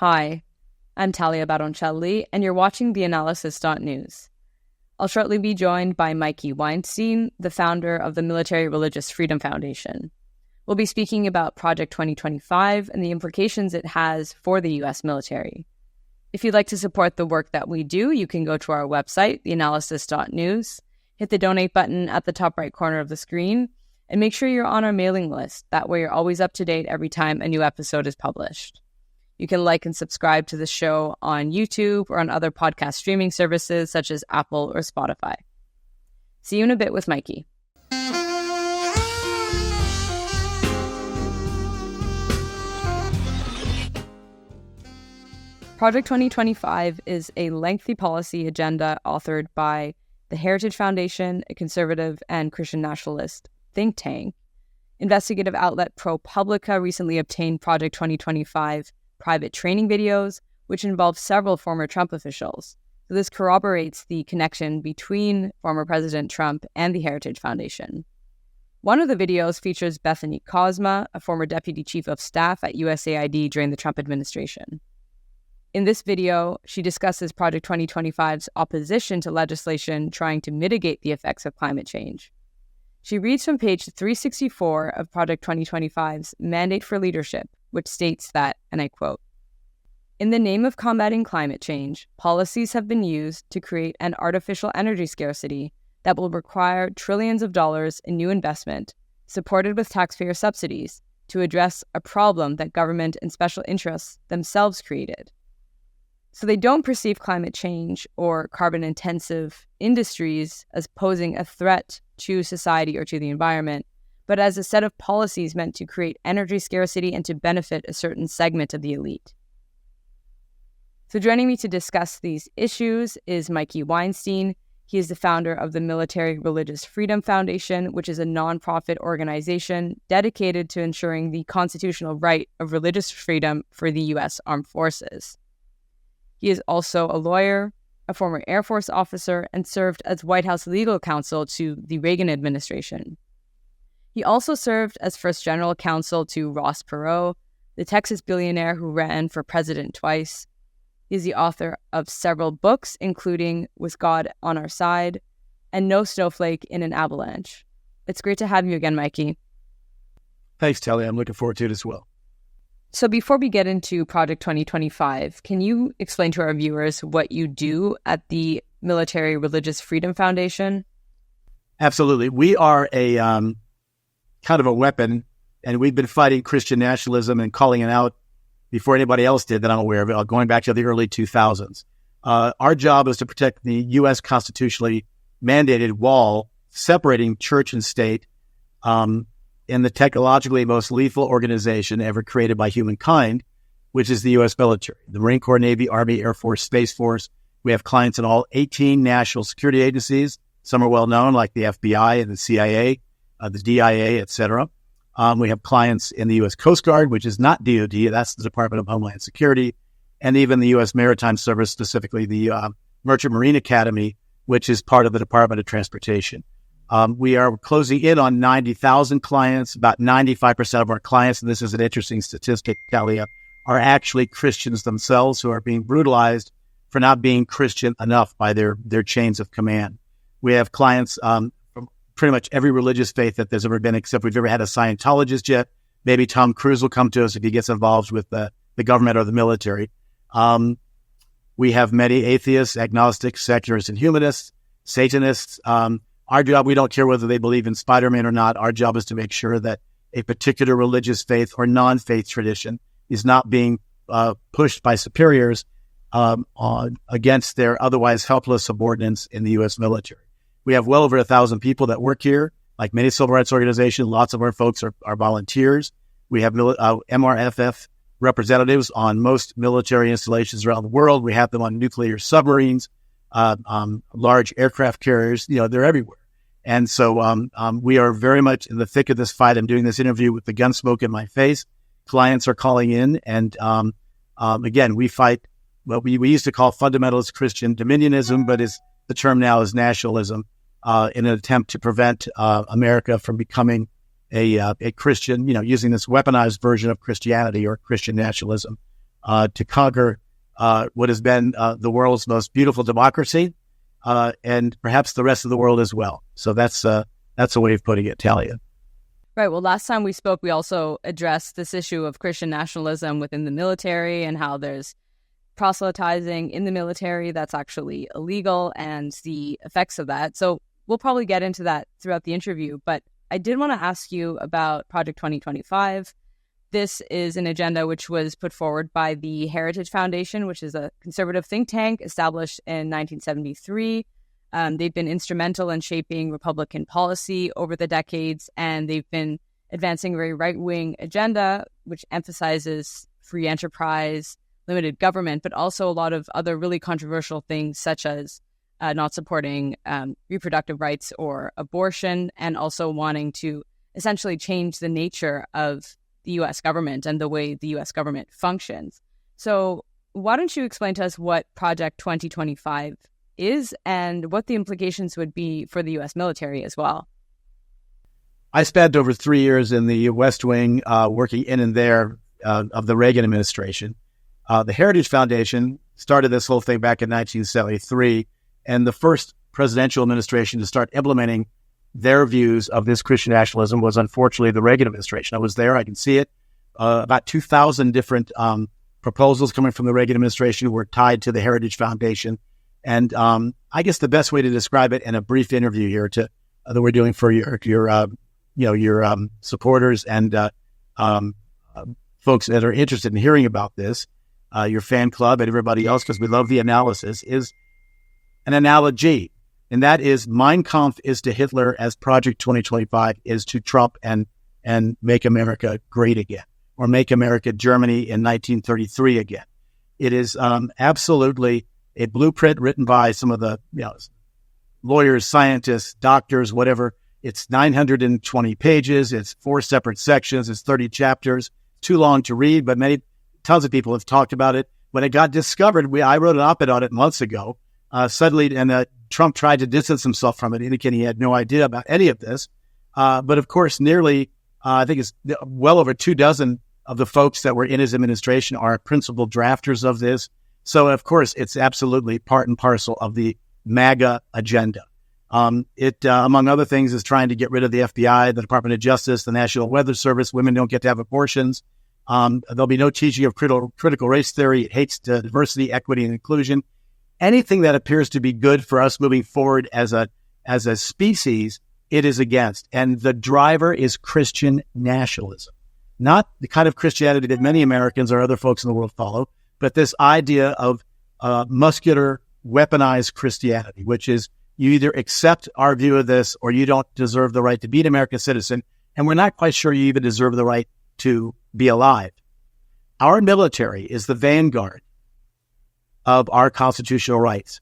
Hi, I'm Talia Baroncelli, and you're watching theAnalysis-news. I'll shortly be joined by Mikey Weinstein, the founder of the Military Religious Freedom Foundation. We'll be speaking about Project 2025 and the implications it has for the U.S. military. If you'd like to support the work that we do, you can go to our website, theAnalysis.news, hit the donate button at the top right corner of the screen, and make sure you're on our mailing list. That way you're always up to date every time a new episode is published. You can like and subscribe to the show on YouTube or on other podcast streaming services such as Apple or Spotify. See you in a bit with Mikey. Project 2025 is a lengthy policy agenda authored by the Heritage Foundation, a conservative and Christian nationalist think tank. Investigative outlet ProPublica recently obtained Project 2025 private training videos, which involve several former Trump officials. So this corroborates the connection between former President Trump and the Heritage Foundation. One of the videos features Bethany Kozma, a former deputy chief of staff at USAID during the Trump administration. In this video, she discusses Project 2025's opposition to legislation trying to mitigate the effects of climate change. She reads from page 364 of Project 2025's Mandate for Leadership, which states that, and I quote, "In the name of combating climate change, policies have been used to create an artificial energy scarcity that will require trillions of dollars in new investment, supported with taxpayer subsidies, to address a problem that government and special interests themselves created." So they don't perceive climate change or carbon-intensive industries as posing a threat to society or to the environment, but as a set of policies meant to create energy scarcity and to benefit a certain segment of the elite. So joining me to discuss these issues is Mikey Weinstein. He is the founder of the Military Religious Freedom Foundation, which is a nonprofit organization dedicated to ensuring the constitutional right of religious freedom for the U.S. Armed Forces. He is also a lawyer, a former Air Force officer, and served as White House legal counsel to the Reagan administration. He also served as first general counsel to Ross Perot, the Texas billionaire who ran for president twice. He is the author of several books, including With God on Our Side and No Snowflake in an Avalanche. It's great to have you again, Mikey. Thanks, Talia. I'm looking forward to it as well. So before we get into Project 2025, can you explain to our viewers what you do at the Military Religious Freedom Foundation? Absolutely. We are a kind of a weapon, and we've been fighting Christian nationalism and calling it out before anybody else did that I'm aware of, going back to the early 2000s. Our job is to protect the U.S. constitutionally mandated wall separating church and state in the technologically most lethal organization ever created by humankind, which is the U.S. military, the Marine Corps, Navy, Army, Air Force, Space Force. We have clients in all 18 national security agencies. Some are well known, like the FBI and the CIA, the DIA, et cetera. We have clients in the U.S. Coast Guard, which is not DOD, that's the Department of Homeland Security, and even the U.S. Maritime Service, specifically the Merchant Marine Academy, which is part of the Department of Transportation. We are closing in on 90,000 clients. About 95% of our clients, and this is an interesting statistic, Talia, are actually Christians themselves who are being brutalized for not being Christian enough by their chains of command. We have clients from pretty much every religious faith that there's ever been, except we've never had a Scientologist yet. Maybe Tom Cruise will come to us if he gets involved with the government or the military. We have many atheists, agnostics, secularists, and humanists, Satanists. Our job, we don't care whether they believe in Spider-Man or not. Our job is to make sure that a particular religious faith or non-faith tradition is not being pushed by superiors against their otherwise helpless subordinates in the U.S. military. We have well over 1,000 people that work here. Like many civil rights organizations, lots of our folks are volunteers. We have MRFF representatives on most military installations around the world. We have them on nuclear submarines, large aircraft carriers. They're everywhere. And so we are very much in the thick of this fight. I'm doing this interview with the gun smoke in my face. Clients are calling in. And again, we fight what we used to call fundamentalist Christian dominionism, but the term now is nationalism, in an attempt to prevent America from becoming a Christian, using this weaponized version of Christianity or Christian nationalism. to conquer what has been the world's most beautiful democracy, and perhaps the rest of the world as well. So that's a way of putting it, Talia. Right. Well, last time we spoke, we also addressed this issue of Christian nationalism within the military and how there's proselytizing in the military that's actually illegal and the effects of that. So we'll probably get into that throughout the interview. But I did want to ask you about Project 2025. This is an agenda which was put forward by the Heritage Foundation, which is a conservative think tank established in 1973. They've been instrumental in shaping Republican policy over the decades, and they've been advancing a very right-wing agenda, which emphasizes free enterprise, limited government, but also a lot of other really controversial things, such as not supporting reproductive rights or abortion, and also wanting to essentially change the nature of the U.S. government and the way the U.S. government functions. So why don't you explain to us what Project 2025 is and what the implications would be for the U.S. military as well? I spent over 3 years in the West Wing working in and there of the Reagan administration. The Heritage Foundation started this whole thing back in 1973, and the first presidential administration to start implementing their views of this Christian nationalism was unfortunately the Reagan administration. I was there, I can see it. About 2,000 different proposals coming from the Reagan administration were tied to the Heritage Foundation. And I guess the best way to describe it in a brief interview here that we're doing for your supporters and folks that are interested in hearing about this, your fan club and everybody else, because we love the analysis, is an analogy. And that is Mein Kampf is to Hitler as Project 2025 is to Trump and make America great again, or make America Germany in 1933 again. It is absolutely a blueprint written by some of the lawyers, scientists, doctors, whatever. It's 920 pages. It's 4 separate sections. It's 30 chapters. Too long to read, but tons of people have talked about it. When it got discovered, I wrote an op-ed on it months ago. Suddenly, Trump tried to distance himself from it, indicating he had no idea about any of this. But of course, nearly, I think it's well over 24 of the folks that were in his administration are principal drafters of this. So, of course, it's absolutely part and parcel of the MAGA agenda. It, among other things, is trying to get rid of the FBI, the Department of Justice, the National Weather Service. Women don't get to have abortions. There'll be no teaching of critical race theory. It hates diversity, equity, and inclusion. Anything that appears to be good for us moving forward as a species, it is against. And the driver is Christian nationalism, not the kind of Christianity that many Americans or other folks in the world follow, but this idea of muscular, weaponized Christianity, which is you either accept our view of this or you don't deserve the right to be an American citizen. And we're not quite sure you even deserve the right to be alive. Our military is the vanguard of our constitutional rights.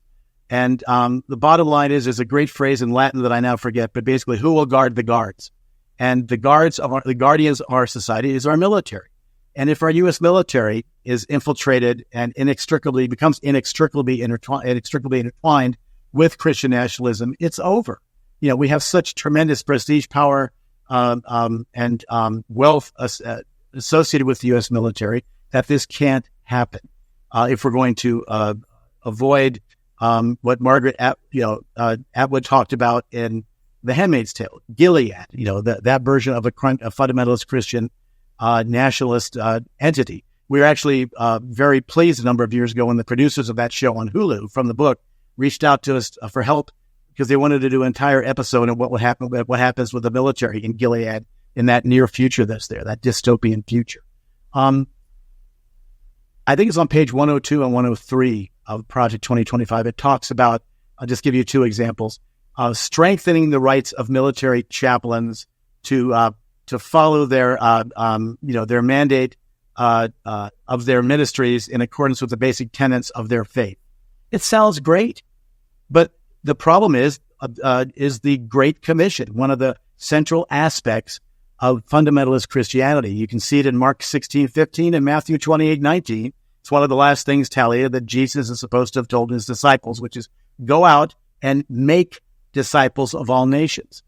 And the bottom line is, there's a great phrase in Latin that I now forget, but basically, who will guard the guards? And the guardians of our society is our military. And if our U.S. military is infiltrated and becomes inextricably intertwined with Christian nationalism, it's over. We have such tremendous prestige, power, and wealth associated with the U.S. military that this can't happen. If we're going to avoid what Margaret Atwood talked about in The Handmaid's Tale, Gilead, that version of a fundamentalist Christian nationalist entity. We were actually very pleased a number of years ago when the producers of that show on Hulu from the book reached out to us for help because they wanted to do an entire episode of what happens with the military in Gilead in that near future that's there, that dystopian future. I think it's on page 102 and 103 of Project 2025. It talks about, I'll just give you 2 examples, strengthening the rights of military chaplains to follow their mandate of their ministries in accordance with the basic tenets of their faith. It sounds great, but the problem is the Great Commission, one of the central aspects of fundamentalist Christianity. You can see it in Mark 16:15 and Matthew 28:19. It's one of the last things, Talia, that Jesus is supposed to have told his disciples, which is go out and make disciples of all nations.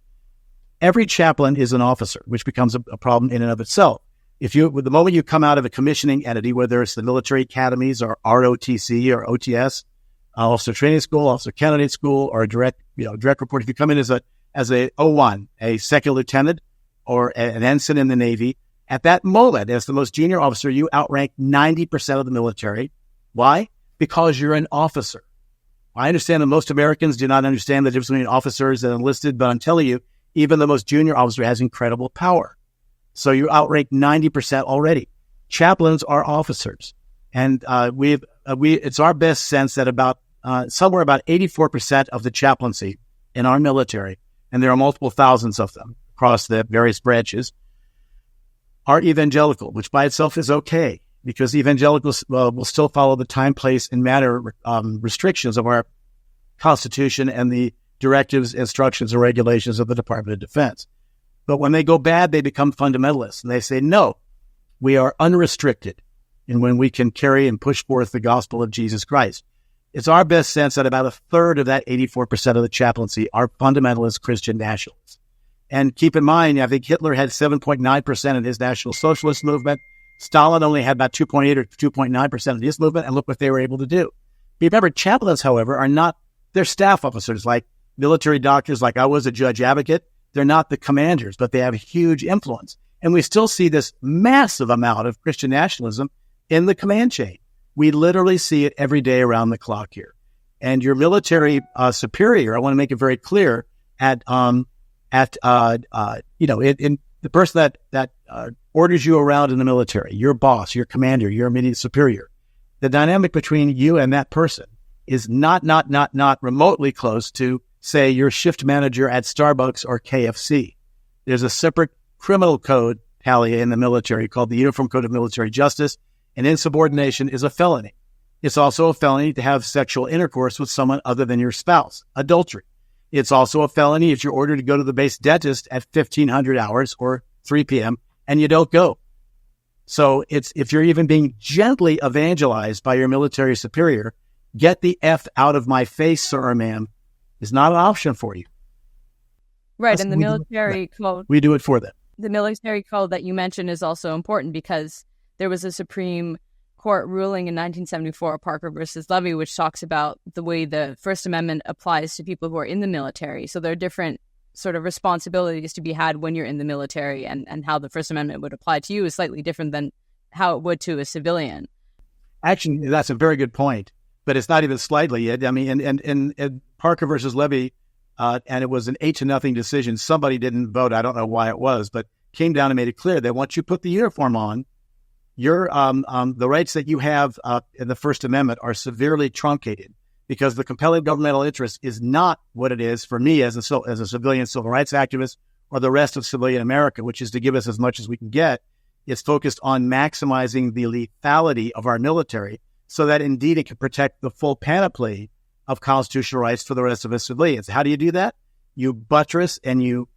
Every chaplain is an officer, which becomes a problem in and of itself. The moment you come out of a commissioning entity, whether it's the military academies or ROTC or OTS, officer training school, officer candidate school, or a direct report, if you come in as a O1, a second lieutenant, or an ensign in the Navy, at that moment, as the most junior officer, you outrank 90% of the military. Why? Because you're an officer. I understand that most Americans do not understand the difference between officers and enlisted, but I'm telling you, even the most junior officer has incredible power. So you outrank 90% already. Chaplains are officers. And it's our best sense that somewhere about 84% of the chaplaincy in our military, and there are multiple thousands of them across the various branches, are evangelical, which by itself is okay, because evangelicals will still follow the time, place, and manner restrictions of our Constitution and the directives, instructions, and regulations of the Department of Defense. But when they go bad, they become fundamentalists, and they say, no, we are unrestricted in when we can carry and push forth the gospel of Jesus Christ. It's our best sense that about a third of that 84% of the chaplaincy are fundamentalist Christian nationalists. And keep in mind, I think Hitler had 7.9% in his National Socialist movement. Stalin only had about 2.8 or 2.9% of his movement, and look what they were able to do. Remember, chaplains, however, they're staff officers, like military doctors, like I was a judge advocate. They're not the commanders, but they have a huge influence. And we still see this massive amount of Christian nationalism in the command chain. We literally see it every day around the clock here. And your military superior, I want to make it very clear, in the person that orders you around in the military, your boss, your commander, your immediate superior, the dynamic between you and that person is not remotely close to, say, your shift manager at Starbucks or KFC. There's a separate criminal code, Talia, in the military called the Uniform Code of Military Justice, and insubordination is a felony. It's also a felony to have sexual intercourse with someone other than your spouse, adultery. It's also a felony if you're ordered to go to the base dentist at 1500 hours or 3 p.m. and you don't go. So if you're even being gently evangelized by your military superior, get the F out of my face, sir or ma'am, is not an option for you. Right, and the military code. We do it for them. The military code that you mentioned is also important because there was a Supreme Court ruling in 1974, Parker versus Levy, which talks about the way the First Amendment applies to people who are in the military. So there are different sort of responsibilities to be had when you're in the military, and how the First Amendment would apply to you is slightly different than how it would to a civilian. Actually, that's a very good point, but it's not even slightly. I mean, in Parker versus Levy, and it was an 8-0 decision. Somebody didn't vote. I don't know why it was, but came down and made it clear that once you put the uniform on, your the rights that you have in the First Amendment are severely truncated, because the compelling governmental interest is not what it is for me as a civilian civil rights activist or the rest of civilian America, which is to give us as much as we can get. It's focused on maximizing the lethality of our military so that indeed it can protect the full panoply of constitutional rights for the rest of us civilians. How do you do that? You buttress and you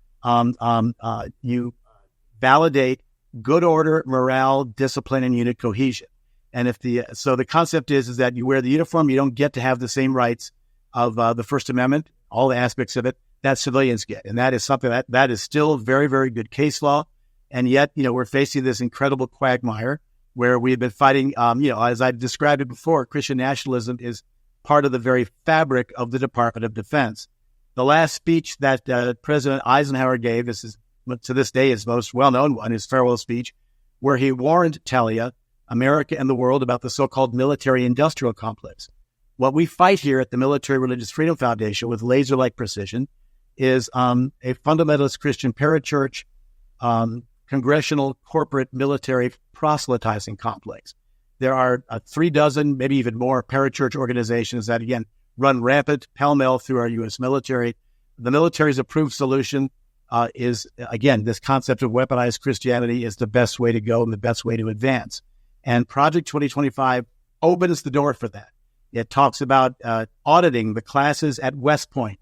validate good order, morale, discipline, and unit cohesion. And so the concept is that you wear the uniform, you don't get to have the same rights of the First Amendment, all the aspects of it that civilians get. And that is something that is still very, very good case law. And yet, we're facing this incredible quagmire where we've been fighting, as I described it before, Christian nationalism is part of the very fabric of the Department of Defense. The last speech that President Eisenhower gave, this is to this day his most well-known one, his farewell speech, where he warned Talia, America and the world about the so-called military-industrial complex. What we fight here at the Military Religious Freedom Foundation with laser-like precision is a fundamentalist Christian parachurch, congressional, corporate, military proselytizing complex. There are 36, maybe even more, parachurch organizations that, again, run rampant pell-mell through our U.S. military. The military's approved solution is, again, this concept of weaponized Christianity is the best way to go and the best way to advance. And Project 2025 opens the door for that. It talks about auditing the classes at West Point,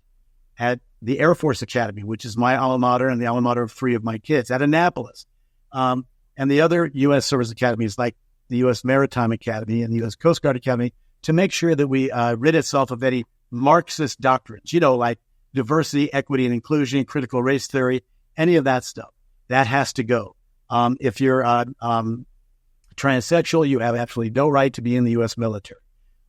at the Air Force Academy, which is my alma mater and the alma mater of 3 of my kids, at Annapolis, and the other U.S. service academies like the U.S. Maritime Academy and the U.S. Coast Guard Academy, to make sure that we rid itself of any Marxist doctrines, like diversity, equity, and inclusion, critical race theory, any of that stuff. That has to go. If you're transsexual, you have absolutely no right to be in the U.S. military.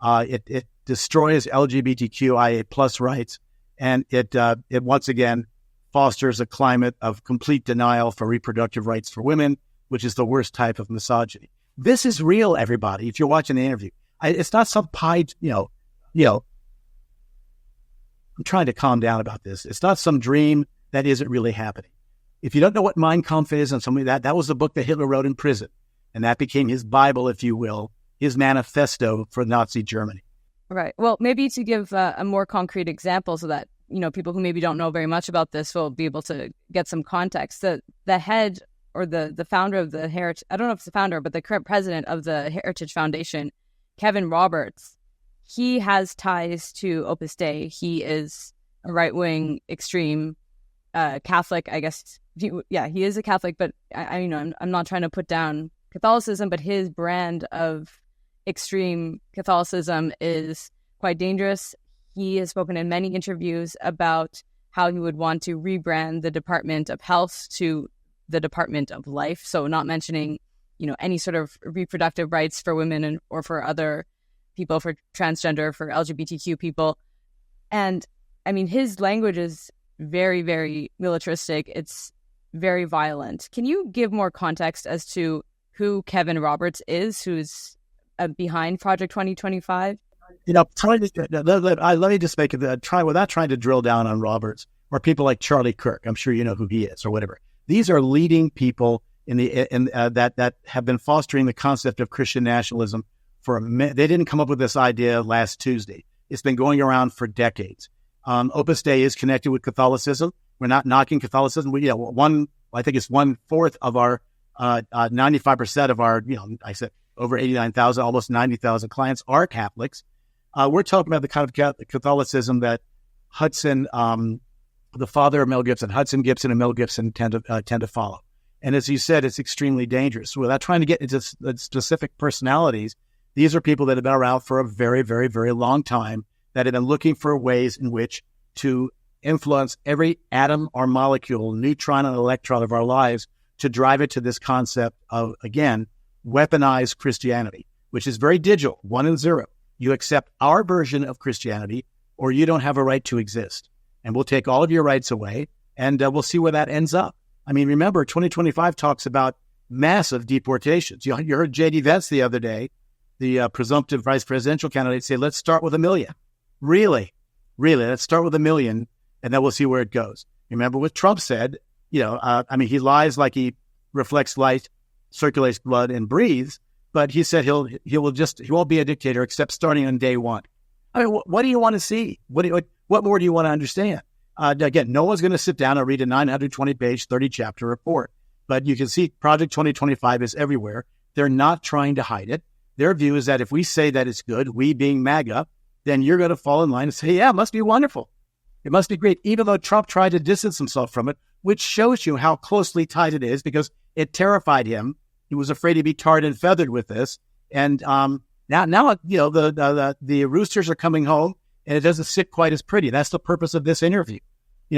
It destroys LGBTQIA plus rights, and it once again fosters a climate of complete denial for reproductive rights for women, which is the worst type of misogyny. This is real, everybody. If you're watching the interview, it's not some pie. I'm trying to calm down about this. It's not some dream that isn't really happening. If you don't know what Mein Kampf is and something that was the book that Hitler wrote in prison, and that became his Bible, if you will, his manifesto for Nazi Germany. Right. Well, maybe to give a more concrete example so that, people who maybe don't know very much about this will be able to get some context. The head or the founder of the Heritage, I don't know if it's the founder, but the current president of the Heritage Foundation, Kevin Roberts, he has ties to Opus Dei. He is a right-wing, extreme Catholic, I guess. He is a Catholic, but I'm not trying to put down Catholicism, but his brand of extreme Catholicism is quite dangerous. He has spoken in many interviews about how he would want to rebrand the Department of Health to the Department of Life. So not mentioning, any sort of reproductive rights for women or for other people, for transgender, for LGBTQ people. And his language is very, very militaristic. It's very violent. Can you give more context as to who Kevin Roberts is, who's behind Project 2025? Let me just make it try without trying to drill down on Roberts or people like Charlie Kirk. I'm sure you know who he is or whatever. These are leading people that have been fostering the concept of Christian nationalism they didn't come up with this idea last Tuesday. It's been going around for decades. Opus Dei is connected with Catholicism. We're not knocking Catholicism. I think it's 1/4 of our 95% of our, I said over 89,000, almost 90,000 clients are Catholics. We're talking about the kind of Catholicism that Hudson, the father of Mel Gibson, Hudson Gibson and Mel Gibson tend to follow. And as you said, it's extremely dangerous. Without trying to get into specific personalities, these are people that have been around for a very, very, very long time that have been looking for ways in which to influence every atom or molecule, neutron and electron of our lives to drive it to this concept of, again, weaponized Christianity, which is very digital, 1 and 0. You accept our version of Christianity or you don't have a right to exist. And we'll take all of your rights away and we'll see where that ends up. Remember, 2025 talks about massive deportations. You heard J.D. Vance the other day, the presumptive vice presidential candidate, say, let's start with 1 million. Really, let's start with 1 million, and then we'll see where it goes. Remember what Trump said, he lies like he reflects light, circulates blood, and breathes, but he said he won't be a dictator except starting on day one. What do you want to see? What more do you want to understand? Again, no one's going to sit down and read a 920-page, 30-chapter report. But you can see Project 2025 is everywhere. They're not trying to hide it. Their view is that if we say that it's good, we being MAGA, then you're going to fall in line and say, yeah, it must be wonderful. It must be great, even though Trump tried to distance himself from it, which shows you how closely tied it is because it terrified him. He was afraid to be tarred and feathered with this. And now the roosters are coming home, and it doesn't sit quite as pretty. That's the purpose of this interview.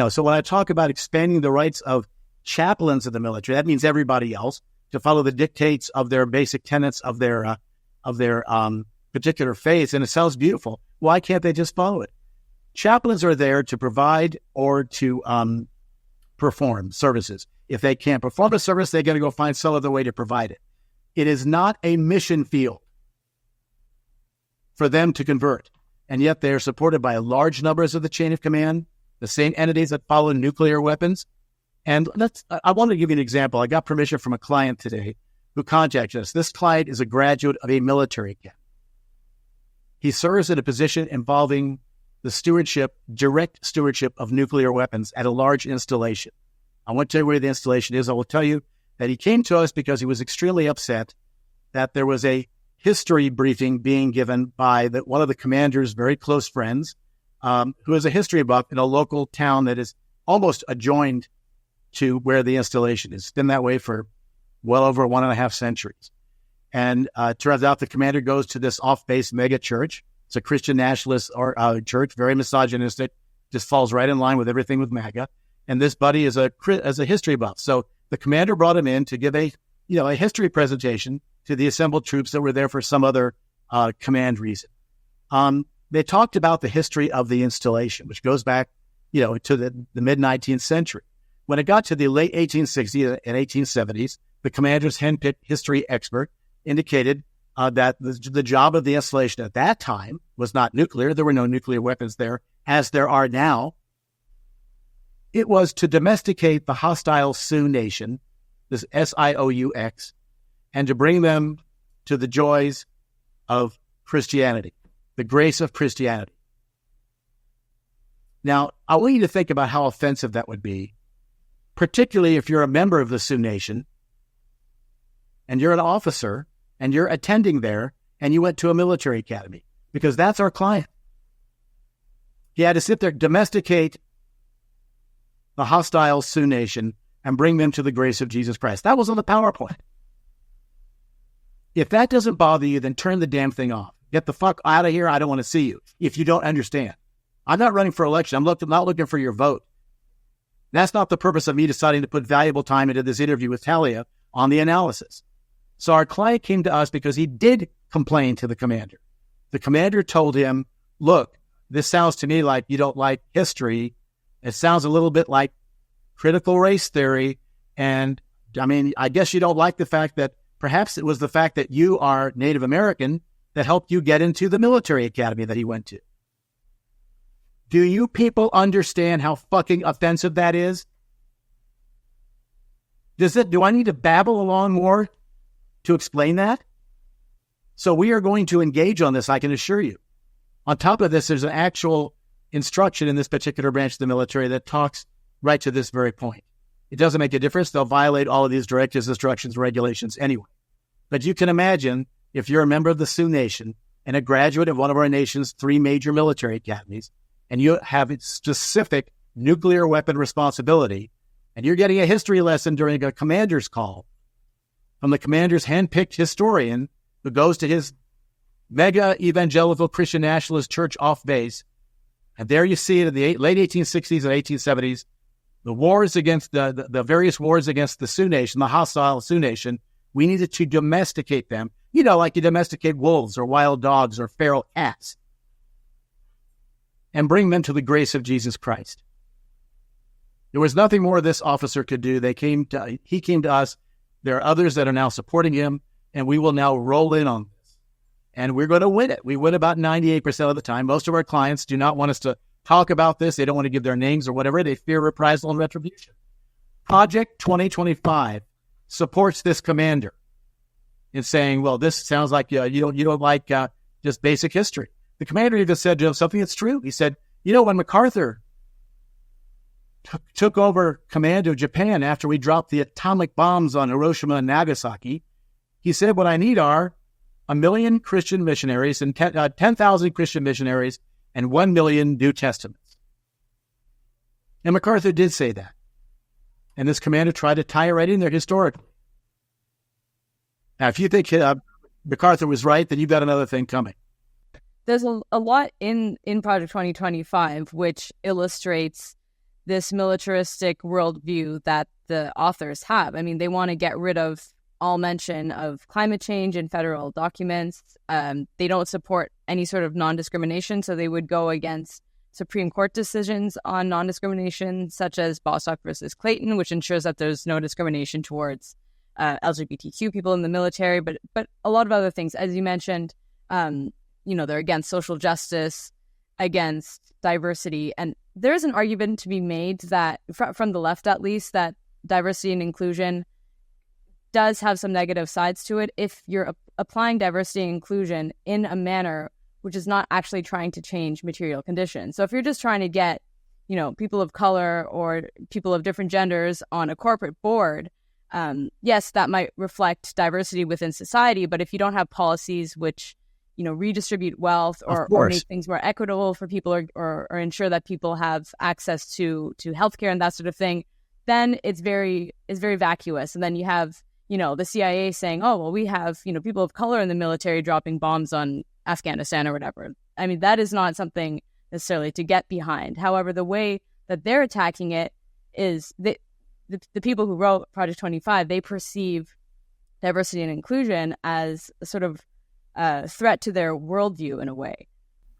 So when I talk about expanding the rights of chaplains of the military, that means everybody else to follow the dictates of their basic tenets of their particular faith. And it sounds beautiful. Why can't they just follow it? Chaplains are there to provide or to perform services. If they can't perform a service, they got to go find some other way to provide it. It is not a mission field for them to convert. And yet they are supported by large numbers of the chain of command, the same entities that follow nuclear weapons. And I want to give you an example. I got permission from a client today who contacted us. This client is a graduate of a military camp. He serves in a position involving the direct stewardship of nuclear weapons at a large installation. I won't tell you where the installation is. I will tell you that he came to us because he was extremely upset that there was a history briefing being given by one of the commander's very close friends, who is a history buff in a local town that is almost adjoined to where the installation is. It's been that way for well over 1.5 centuries. And turns out the commander goes to this off-base mega church. It's a Christian nationalist church, very misogynistic, just falls right in line with everything with MAGA. And this buddy is a history buff. So The commander brought him in to give a history presentation to the assembled troops that were there for some other command reason. They talked about the history of the installation, which goes back, to the mid-19th century. When it got to the late 1860s and 1870s, the commander's handpicked history expert indicated that the job of the installation at that time was not nuclear. There were no nuclear weapons there, as there are now. It was to domesticate the hostile Sioux nation, this Sioux, and to bring them to the joys of Christianity, the grace of Christianity. Now, I want you to think about how offensive that would be, particularly if you're a member of the Sioux nation and you're an officer and you're attending there and you went to a military academy, because that's our client. He had to sit there, domesticate the hostile Sioux nation and bring them to the grace of Jesus Christ. That was on the PowerPoint. If that doesn't bother you, then turn the damn thing off. Get the fuck out of here. I don't want to see you if you don't understand. I'm not running for election. I'm not looking for your vote. That's not the purpose of me deciding to put valuable time into this interview with Talia on the analysis. So our client came to us because he did complain to the commander. The commander told him, look, this sounds to me like you don't like history. It sounds a little bit like critical race theory. And I guess you don't like the fact that perhaps it was the fact that you are Native American that helped you get into the military academy that he went to. Do you people understand how fucking offensive that is? Do I need to babble along more to explain that? So we are going to engage on this, I can assure you. On top of this, there's an actual instruction in this particular branch of the military that talks right to this very point. It doesn't make a difference. They'll violate all of these directives, instructions, regulations anyway. But you can imagine if you're a member of the Sioux Nation and a graduate of one of our nation's 3 major military academies, and you have a specific nuclear weapon responsibility, and you're getting a history lesson during a commander's call from the commander's handpicked historian who goes to his mega evangelical Christian nationalist church off base, and there you see it in the late 1860s and 1870s, the wars against the various wars against the Sioux Nation, the hostile Sioux Nation. We needed to domesticate them, like you domesticate wolves or wild dogs or feral cats, and bring them to the grace of Jesus Christ. There was nothing more this officer could do. He came to us. There are others that are now supporting him, and we will now roll in on this. And we're going to win it. We win about 98% of the time. Most of our clients do not want us to talk about this. They don't want to give their names or whatever. They fear reprisal and retribution. Project 2025 supports this commander in saying, well, this sounds like you don't like just basic history. The commander even said to him something that's true. He said, when MacArthur took over command of Japan after we dropped the atomic bombs on Hiroshima and Nagasaki, he said, what I need are 1 million Christian missionaries and 10,000 Christian missionaries and 1 million New Testaments. And MacArthur did say that. And this commander tried to tie it right in there historically. Now, if you think MacArthur was right, then you've got another thing coming. There's a lot in Project 2025 which illustrates this militaristic worldview that the authors have. They want to get rid of all mention of climate change in federal documents. They don't support any sort of non-discrimination, so they would go against Supreme Court decisions on non-discrimination, such as Bostock versus Clayton, which ensures that there's no discrimination towards LGBTQ people in the military, but a lot of other things. As you mentioned, they're against social justice, against diversity. And there's an argument to be made that, from the left at least, that diversity and inclusion does have some negative sides to it if you're applying diversity and inclusion in a manner which is not actually trying to change material conditions. So if you're just trying to get, people of color or people of different genders on a corporate board, yes, that might reflect diversity within society, but if you don't have policies which redistribute wealth or make things more equitable for people or ensure that people have access to healthcare and that sort of thing, then it's very vacuous. And then you have, the CIA saying, oh, well, we have, people of color in the military dropping bombs on Afghanistan or whatever. That is not something necessarily to get behind. However, the way that they're attacking it is that the people who wrote Project 25, they perceive diversity and inclusion as a sort of threat to their worldview in a way.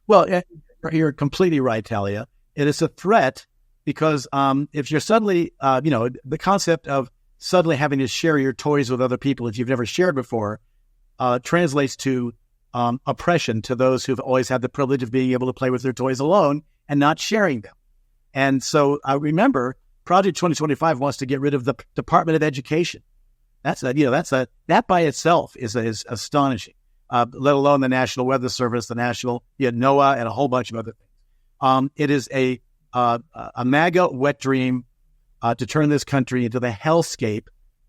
Well, you're completely right, Talia. It is a threat because if you're suddenly, the concept of suddenly having to share your toys with other people if you've never shared before translates to oppression to those who've always had the privilege of being able to play with their toys alone and not sharing them. And so remember, Project 2025 wants to get rid of the Department of Education. That by itself is astonishing. Let alone the National Weather Service, the National NOAA, and a whole bunch of other things. It is a MAGA wet dream to turn this country into the hellscape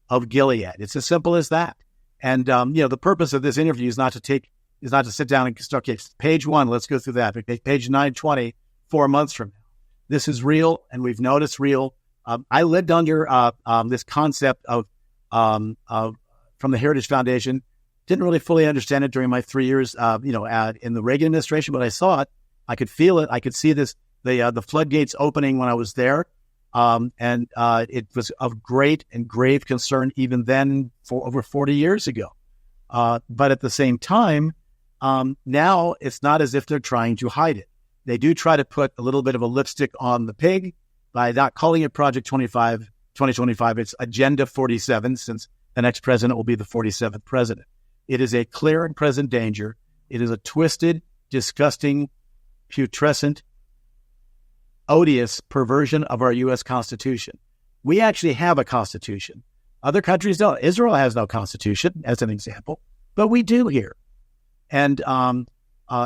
of Gilead. It's as simple as that. And the purpose of this interview is not to sit down and start. Okay, page 1, let's go through that. Okay, page 920, 4 months from now. This is real, and we've known it's real. I lived under this concept of from the Heritage Foundation. Didn't really fully understand it during my 3 years, in the Reagan administration, but I saw it. I could feel it. I could see the floodgates opening when I was there. And it was of great and grave concern even then, for over 40 years ago. But at the same time, now it's not as if they're trying to hide it. They do try to put a little bit of a lipstick on the pig by not calling it Project 2025. It's Agenda 47, since the next president will be the 47th president. It is a clear and present danger. It is a twisted, disgusting, putrescent, odious perversion of our U.S. Constitution. We actually have a Constitution. Other countries don't. Israel has no Constitution, as an example, but we do here. And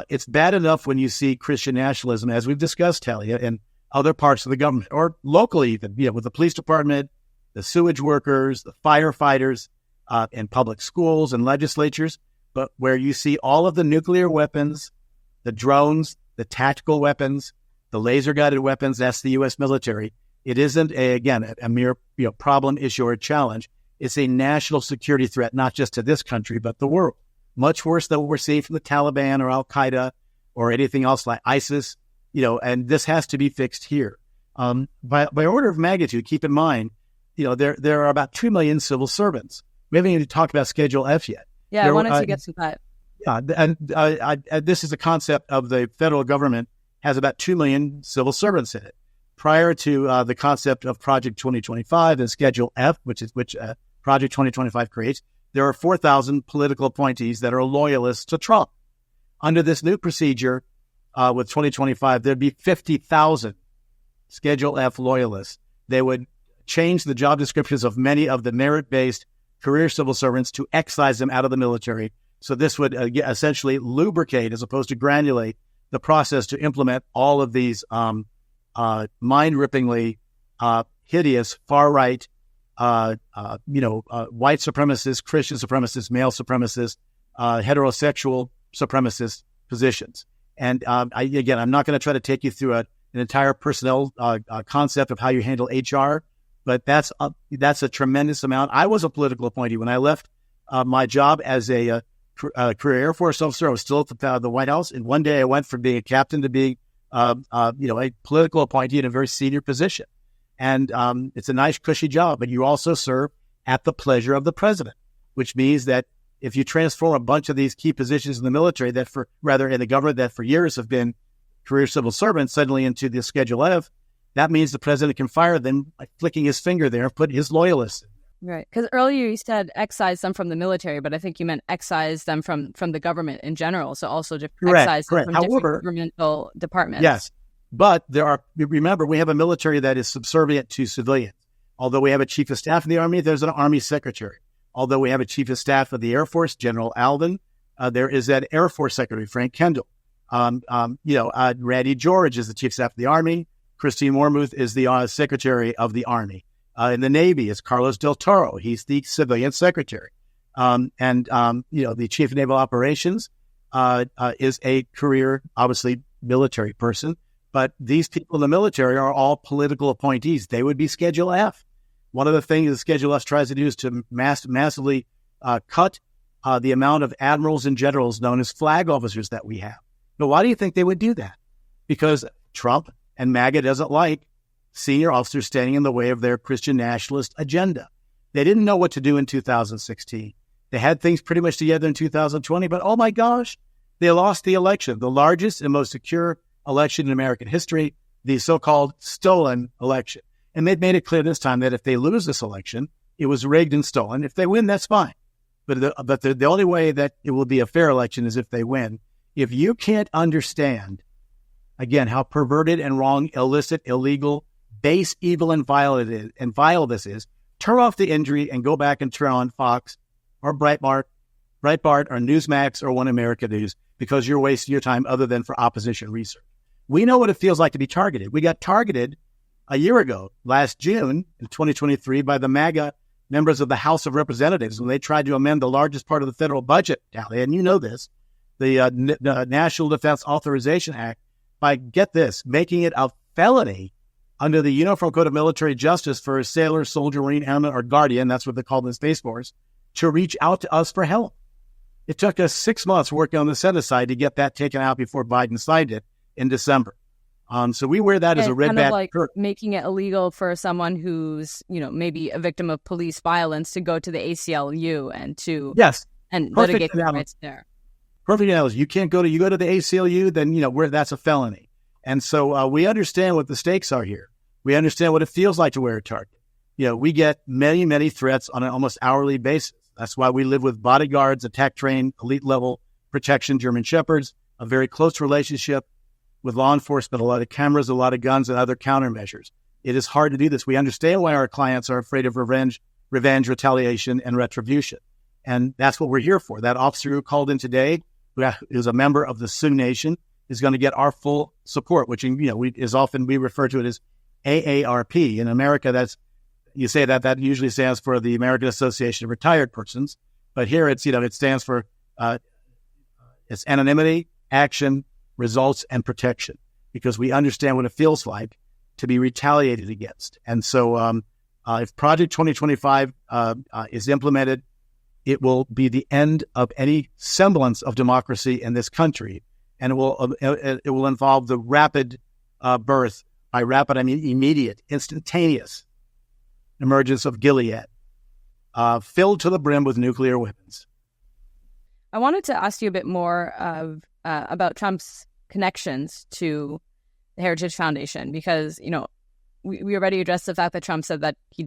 it's bad enough when you see Christian nationalism, as we've discussed, Talia, in other parts of the government, or locally even, with the police department, the sewage workers, the firefighters, in public schools and legislatures, but where you see all of the nuclear weapons, the drones, the tactical weapons, the laser-guided weapons, that's the U.S. military. It isn't, a mere problem, issue, or challenge. It's a national security threat, not just to this country, but the world. Much worse than what we're seeing from the Taliban or Al-Qaeda or anything else like ISIS, and this has to be fixed here. By order of magnitude, keep in mind, there are about 2 million civil servants. We haven't even talked about Schedule F yet. Yeah, I wanted to get to that. Yeah, and this is a concept of the federal government has about 2 million civil servants in it. Prior to the concept of Project 2025 and Schedule F, which Project 2025 creates, there are 4,000 political appointees that are loyalists to Trump. Under this new procedure, with 2025, there'd be 50,000 Schedule F loyalists. They would change the job descriptions of many of the merit-based career civil servants to excise them out of the military. So this would essentially lubricate, as opposed to granulate, the process to implement all of these mind-rippingly hideous far-right, white supremacists, Christian supremacists, male supremacists, heterosexual supremacist positions. And I'm not going to try to take you through an entire personnel concept of how you handle HR, but that's a tremendous amount. I was a political appointee when I left my job as a career Air Force officer. I was still at the White House, and one day I went from being a captain to being a political appointee in a very senior position. And it's a nice, cushy job, but you also serve at the pleasure of the president, which means that if you transform a bunch of these key positions in the military in the government that for years have been career civil servants suddenly into the Schedule F, that means the president can fire them by flicking his finger there and put his loyalists in. Right. Because earlier you said excise them from the military, but I think you meant excise them from the government in general. So also just excise them from different governmental departments. Yes. But remember, we have a military that is subservient to civilians. Although we have a chief of staff in the Army, there's an Army secretary. Although we have a chief of staff of the Air Force, General Alvin, there is an Air Force secretary, Frank Kendall. Randy George is the chief of staff of the Army. Christine Wormuth is the secretary of the Army. In the Navy, it's Carlos Del Toro. He's the civilian secretary. The chief of naval operations is a career, obviously, military person. But these people in the military are all political appointees. They would be Schedule F. One of the things that Schedule F tries to do is to massively cut the amount of admirals and generals known as flag officers that we have. But why do you think they would do that? Because Trump and MAGA doesn't like senior officers standing in the way of their Christian nationalist agenda. They didn't know what to do in 2016. They had things pretty much together in 2020, but oh my gosh, they lost the election, the largest and most secure election in American history, the so-called stolen election. And they've made it clear this time that if they lose this election, it was rigged and stolen. If they win, that's fine. But the only way that it will be a fair election is if they win. If you can't understand, again, how perverted and wrong, illicit, illegal, base, evil, and vile this is, turn off the injury and go back and turn on Fox or Breitbart or Newsmax or One America News, because you're wasting your time other than for opposition research. We know what it feels like to be targeted. We got targeted a year ago, last June in 2023, by the MAGA members of the House of Representatives when they tried to amend the largest part of the federal budget, Tally, and you know this, the National Defense Authorization Act, by, get this, making it a felony under the Uniform Code of Military Justice for a sailor, soldier, Marine, airman, or guardian, that's what they call the Space Force, to reach out to us for help. It took us 6 months working on the Senate side to get that taken out before Biden signed it in December. So we wear that as a red badge. Like making it illegal for someone who's, maybe a victim of police violence to go to the ACLU and to litigate their rights there. Perfect analogy. You go to the ACLU, then that's a felony. And so we understand what the stakes are here. We understand what it feels like to wear a target. We get many, many threats on an almost hourly basis. That's why we live with bodyguards, attack trained, elite level protection, German Shepherds, a very close relationship with law enforcement, a lot of cameras, a lot of guns, and other countermeasures. It is hard to do this. We understand why our clients are afraid of revenge, retaliation, and retribution. And that's what we're here for. That officer who called in today, who is a member of the Sioux Nation, is going to get our full support, which we refer to it as AARP. In America, that usually stands for the American Association of Retired Persons. But here it stands for it's anonymity, action, results, and protection, because we understand what it feels like to be retaliated against. And so if Project 2025 is implemented, it will be the end of any semblance of democracy in this country. And it will involve the rapid birth, by rapid I mean immediate, instantaneous emergence of Gilead, filled to the brim with nuclear weapons. I wanted to ask you a bit more about Trump's connections to the Heritage Foundation, because, we already addressed the fact that Trump said that he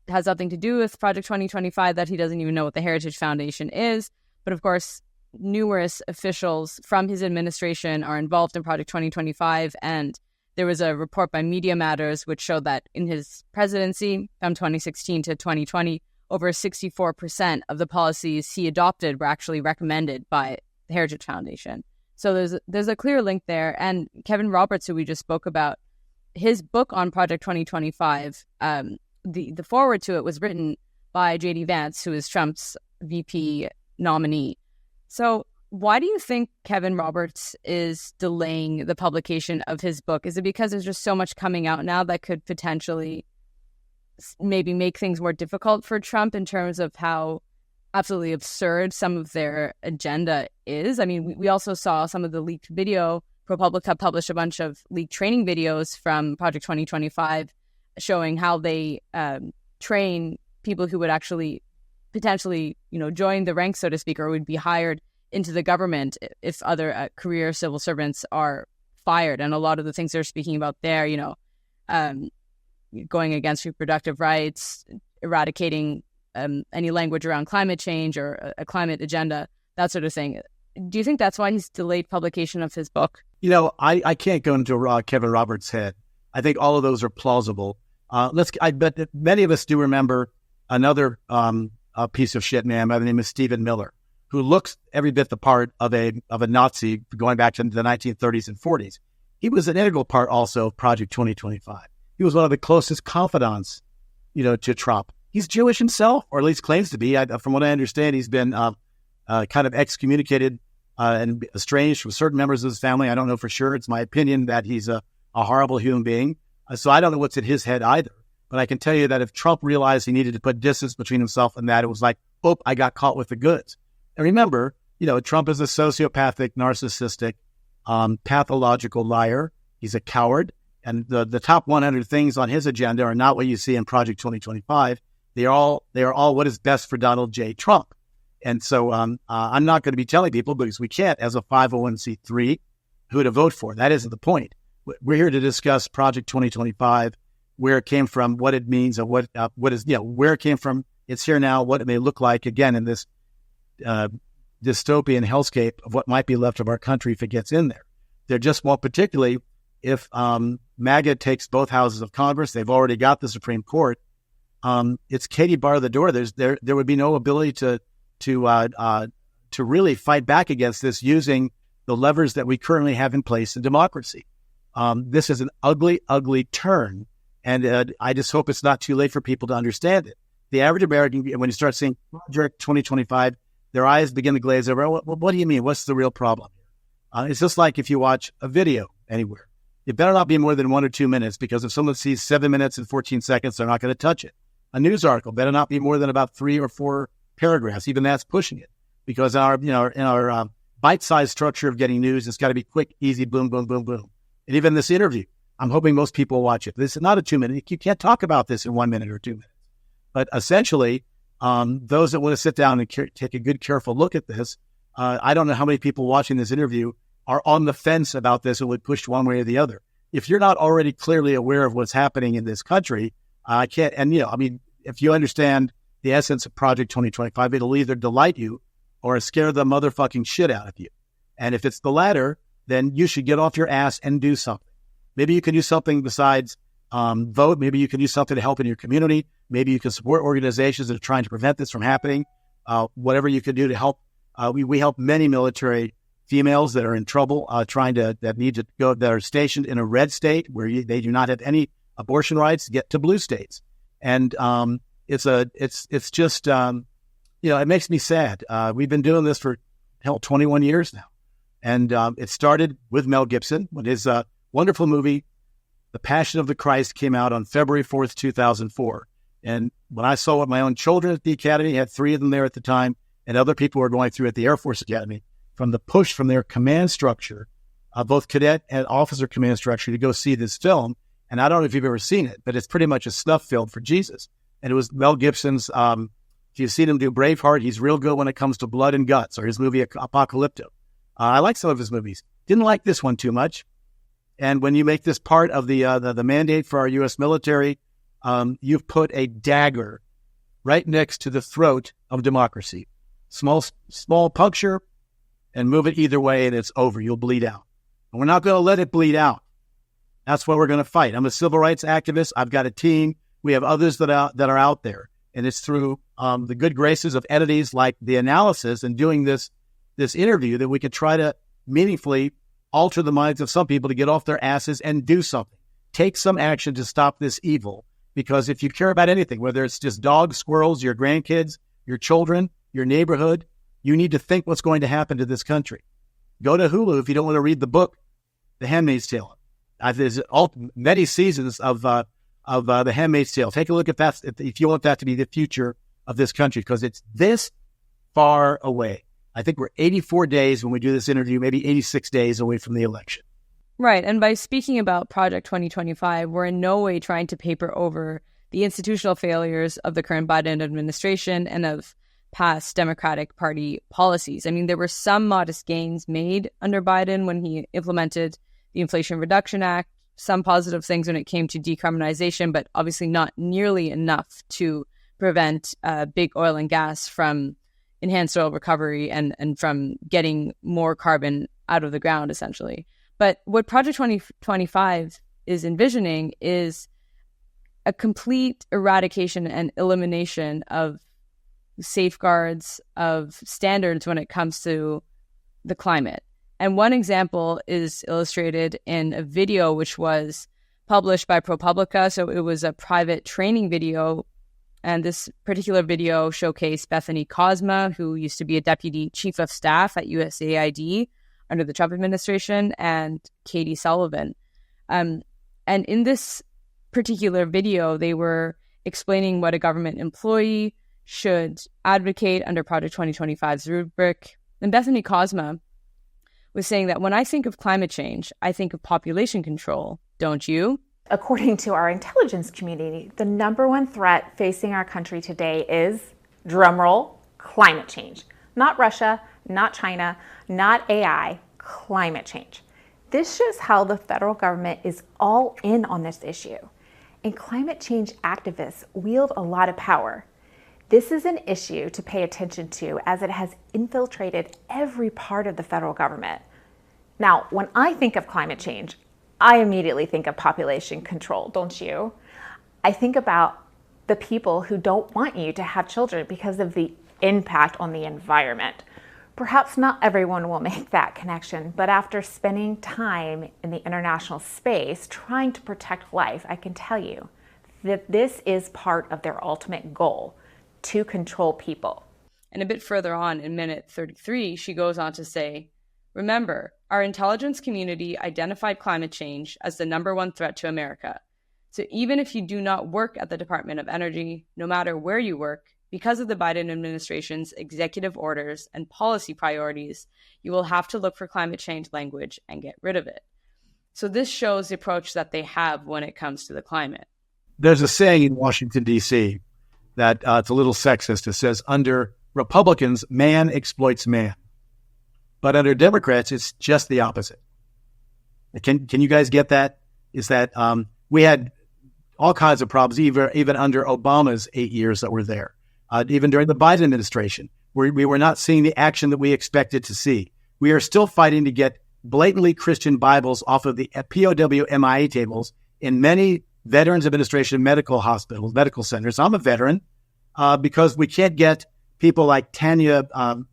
has nothing to do with Project 2025, that he doesn't even know what the Heritage Foundation is. But of course, numerous officials from his administration are involved in Project 2025. And there was a report by Media Matters which showed that in his presidency from 2016 to 2020, over 64% of the policies he adopted were actually recommended by the Heritage Foundation. So there's a clear link there. And Kevin Roberts, who we just spoke about, his book on Project 2025, the foreword to it was written by J.D. Vance, who is Trump's VP nominee. So why do you think Kevin Roberts is delaying the publication of his book? Is it because there's just so much coming out now that could potentially maybe make things more difficult for Trump in terms of how absolutely absurd some of their agenda is? I mean, we also saw some of the leaked video. ProPublica published a bunch of leaked training videos from Project 2025 showing how they train people who would actually potentially, join the ranks, so to speak, or would be hired into the government if other career civil servants are fired. And a lot of the things they're speaking about there, going against reproductive rights, eradicating any language around climate change or a climate agenda, that sort of thing. Do you think that's why he's delayed publication of his book? I can't go into Kevin Roberts' head. I think all of those are plausible. I bet that many of us do remember another piece of shit man by the name of Stephen Miller, who looks every bit the part of a Nazi going back to the 1930s and 40s. He was an integral part also of Project 2025. He was one of the closest confidants, to Trump. He's Jewish himself, or at least claims to be. From what I understand, he's been kind of excommunicated and estranged from certain members of his family. I don't know for sure. It's my opinion that he's a horrible human being. So I don't know what's in his head either. But I can tell you that if Trump realized he needed to put distance between himself and that, it was like, oh, I got caught with the goods. And remember, Trump is a sociopathic, narcissistic, pathological liar. He's a coward. And the top 100 things on his agenda are not what you see in Project 2025. They are all what is best for Donald J. Trump. And so I'm not going to be telling people, because we can't, as a 501c3, who to vote for. That isn't the point. We're here to discuss Project 2025, where it came from, what it means, and what is, where it came from. It's here now, what it may look like, again, in this dystopian hellscape of what might be left of our country if it gets in there. There just won't, particularly if MAGA takes both houses of Congress. They've already got the Supreme Court. It's Katie bar the door. There would be no ability to really fight back against this using the levers that we currently have in place in democracy. This is an ugly, ugly turn, and I just hope it's not too late for people to understand it. The average American, when you start seeing Project 2025, their eyes begin to glaze over. Well, what do you mean? What's the real problem? It's just like if you watch a video anywhere. It better not be more than 1 or 2 minutes, because if someone sees 7 minutes and 14 seconds, they're not going to touch it. A news article better not be more than about 3 or 4 paragraphs. Even that's pushing it, because in our bite-sized structure of getting news, it's got to be quick, easy, boom, boom, boom, boom. And even this interview, I'm hoping most people watch it. This is not a 2-minute. You can't talk about this in 1 minute or 2 minutes. But essentially, those that want to sit down and take a good, careful look at this, I don't know how many people watching this interview are on the fence about this and would push one way or the other. If you're not already clearly aware of what's happening in this country, I can't. And if you understand the essence of Project 2025, it'll either delight you or scare the motherfucking shit out of you. And if it's the latter, then you should get off your ass and do something. Maybe you can do something besides vote. Maybe you can do something to help in your community. Maybe you can support organizations that are trying to prevent this from happening. Whatever you can do to help. We help many military females that are in trouble, that need to go, that are stationed in a red state where they do not have any abortion rights, get to blue states. And it's just, it makes me sad. We've been doing this for 21 years now. And it started with Mel Gibson when his wonderful movie, The Passion of the Christ, came out on February 4th, 2004. And when I saw what my own children at the Academy, had 3 of them there at the time, and other people were going through at the Air Force Academy, from the push from their command structure, both cadet and officer command structure, to go see this film. And I don't know if you've ever seen it, but it's pretty much a snuff film for Jesus. And it was Mel Gibson's, if you've seen him do Braveheart, he's real good when it comes to blood and guts, or his movie Apocalypto. I like some of his movies. Didn't like this one too much. And when you make this part of the mandate for our U.S. military, you've put a dagger right next to the throat of democracy. Small puncture, and move it either way, and it's over. You'll bleed out. And we're not going to let it bleed out. That's what we're going to fight. I'm a civil rights activist. I've got a team. We have others that are out there. And it's through the good graces of entities like theAnalysis and doing this interview that we could try to meaningfully alter the minds of some people to get off their asses and do something. Take some action to stop this evil. Because if you care about anything, whether it's just dogs, squirrels, your grandkids, your children, your neighborhood, you need to think what's going to happen to this country. Go to Hulu if you don't want to read the book, The Handmaid's Tale. There's many seasons of The Handmaid's Tale. Take a look at that if you want that to be the future of this country, because it's this far away. I think we're 84 days when we do this interview, maybe 86 days away from the election. Right. And by speaking about Project 2025, we're in no way trying to paper over the institutional failures of the current Biden administration and of past Democratic Party policies. I mean, there were some modest gains made under Biden when he implemented the Inflation Reduction Act, some positive things when it came to decarbonization, but obviously not nearly enough to prevent big oil and gas from enhanced oil recovery and from getting more carbon out of the ground, essentially. But what Project 2025 is envisioning is a complete eradication and elimination of safeguards, of standards when it comes to the climate. And one example is illustrated in a video which was published by ProPublica. So it was a private training video. And this particular video showcased Bethany Kozma, who used to be a deputy chief of staff at USAID under the Trump administration, and Katie Sullivan. And in this particular video, they were explaining what a government employee should advocate under Project 2025's rubric. And Bethany Kozma was saying that when I think of climate change, I think of population control. Don't you? According to our intelligence community, the number one threat facing our country today is, drumroll, climate change. Not Russia, not China, not AI, climate change. This shows how the federal government is all in on this issue. And climate change activists wield a lot of power. This is an issue to pay attention to as it has infiltrated every part of the federal government. Now, when I think of climate change, I immediately think of population control, don't you? I think about the people who don't want you to have children because of the impact on the environment. Perhaps not everyone will make that connection, but after spending time in the international space trying to protect life, I can tell you that this is part of their ultimate goal, to control people. And a bit further on in minute 33, she goes on to say, remember, our intelligence community identified climate change as the number one threat to America. So even if you do not work at the Department of Energy, no matter where you work, because of the Biden administration's executive orders and policy priorities, you will have to look for climate change language and get rid of it. So this shows the approach that they have when it comes to the climate. There's a saying in Washington, D.C. that it's a little sexist. It says, under Republicans, man exploits man. But under Democrats, it's just the opposite. Can you guys get that? Is that we had all kinds of problems, even under Obama's 8 years that were there. Even during the Biden administration, we were not seeing the action that we expected to see. We are still fighting to get blatantly Christian Bibles off of the POW MIA tables in many Veterans Administration medical hospitals, medical centers. I'm a veteran because we can't get people like Tanya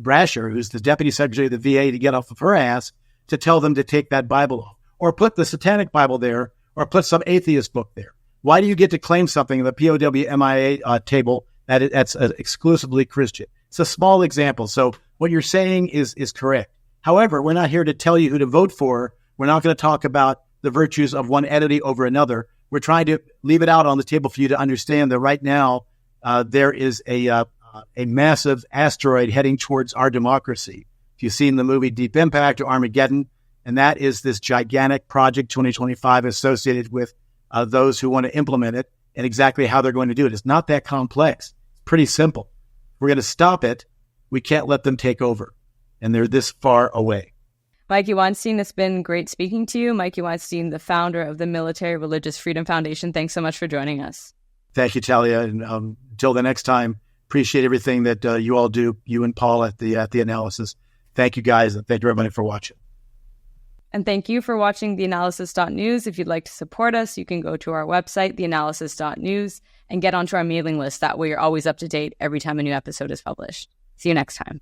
Brasher, who's the Deputy Secretary of the VA, to get off of her ass to tell them to take that Bible off, or put the Satanic Bible there, or put some atheist book there. Why do you get to claim something in the POW MIA table that's exclusively Christian? It's a small example. So what you're saying is correct. However, we're not here to tell you who to vote for. We're not going to talk about the virtues of one entity over another. We're trying to leave it out on the table for you to understand that right now there is a massive asteroid heading towards our democracy. If you've seen the movie Deep Impact or Armageddon, and that is this gigantic Project 2025 associated with those who want to implement it and exactly how they're going to do it. It's not that complex. It's pretty simple. We're going to stop it. We can't let them take over. And they're this far away. Mikey Weinstein, it's been great speaking to you. Mikey Weinstein, the founder of the Military Religious Freedom Foundation. Thanks so much for joining us. Thank you, Talia. And until the next time, appreciate everything that you all do, you and Paul at the Analysis. Thank you, guys. And thank you, everybody, for watching. And thank you for watching theAnalysis.news. If you'd like to support us, you can go to our website, theAnalysis.news, and get onto our mailing list. That way you're always up to date every time a new episode is published. See you next time.